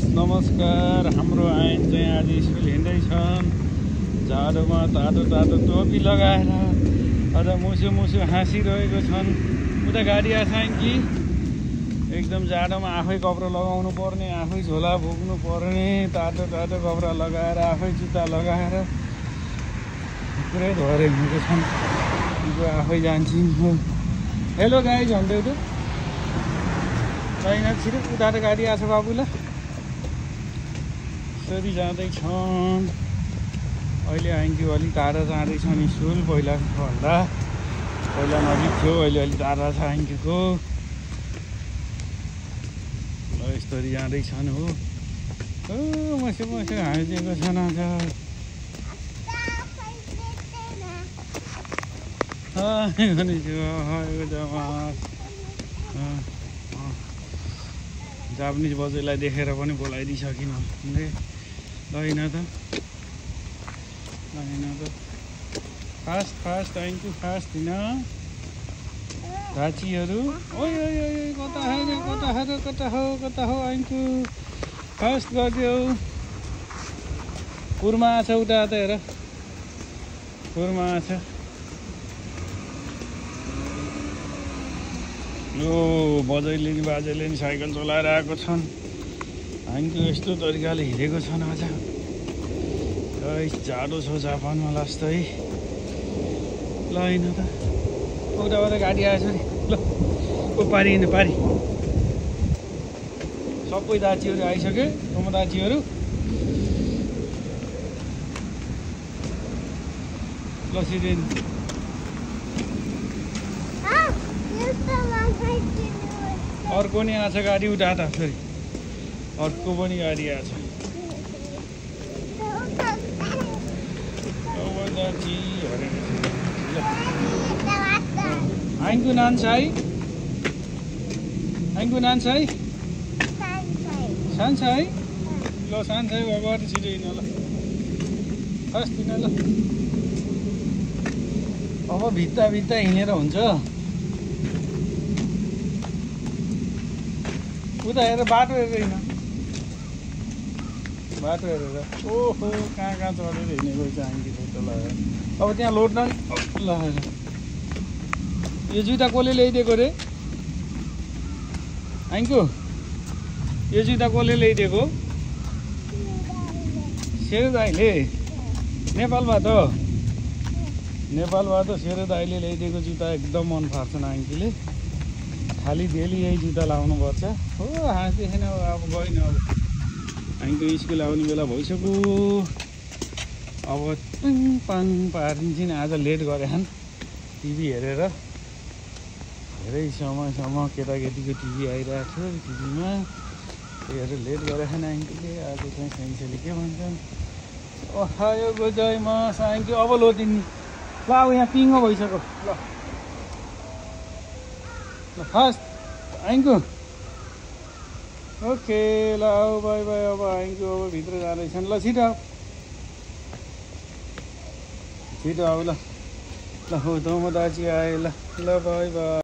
Guys नमस्कार। हाम्रो आइन चाहिँ आज स्कुल हिँड्दैछन्। जाडोमा तातो तातो टोपी लगाएर अझ मुसु मुसु हाँसिरहेको छन्। उता गाडी आछ कि एकदम जाडोमा आफै कपडा लगाउनु पर्ने, आफै झोला बोक्नु पर्ने, तातो तातो कपडा लगाएर आफै जुत्ता लगाएर पुरै धरे हिँडेको छन्। आफै जान्छन्। हेलो गाइज भन्दै त छैन छिटो उता त गाडी आछ बाबुलाई यसरी जाँदैछन्। अहिले आइन्क्यु अलिक टाढा जाँदैछन् स्कुल। पहिला नजिक थियो, अहिले अलिक टाढा छ आइन्क्युको। यसरी जाँदैछन् हो। मसो हाँसिदिएको छन् आज। जापानिज बजेलाई देखेर पनि बोलाइदिइसकिन। लैन त fast fast thank you. Fast दिन भाचीहरू। ओइ ओइ ओइ कता हो आइन्कु फास्ट गरिदेऊ। पुरमा छ उता त हेर, पुरमा छ। यो बाजेले नि साइकल चलाएर आएको छन्। आइन्कु यस्तो तरिकाले हिँडेको छन् आज। जाडो छ जापानमा लास्तै। ल होइन त उताबाट गाडी आएछ नि। ल पारी सबै दाजुहरू आइसके। तम दाजुहरू ल सिरिन अर्को नि आछ गाडी उता त फेरि अर्को पनि गाडी आछ। आइन्कु नान्साई सान्साई ल सान्साई बाबा छिटो हिँड्न ल फर्स्ट हिँड्न ल। अब भित्ता हिँडेर हुन्छ। उता हेरेर बाटो हेरेर हिँड, बाटो हेरेर। ओहो कहाँ चढेर हिँडेको छ आइन्की त ल। अब त्यहाँ लोड न ल। यो जुत्ता कसले ल्याइदिएको रे आइन्कु? यो जुत्ता कसले ल्याइदिएको? शेर दाइले नेपालबाट शेर दाइले ल्याइदिएको जुत्ता एकदम मन पर्छ आइन्कीले। खाली डेली यही जुत्ता लाउनुपर्छ हो। हाँस्दैछन् अब गएन। अब आइन्कु स्कुल आउने बेला भइसक्यो। अब पाङ पारिन्छन्। आज लेट गरेछन् टिभी हेरेर। धेरै समयसम्म केटाकेटीको टिभी आइरहेको थियो टिभीमा। त्यही हेरेर लेट गरेछन् आइन्कुले। आज चाहिँ साइन्सले के भन्छन्? ओहायो गोजाइमास आइन्कु। अब लोटिन् ल। अब यहाँ पिङ्गो भइसक्यो। ल फास्ट आइन्कु। ओके ल बाई बाई। अब आइन्कु अब भित्र जाँदैछन्। ल छिटो आऊ ल। हो त म दाजु आएँ ल। ल बाई बाई।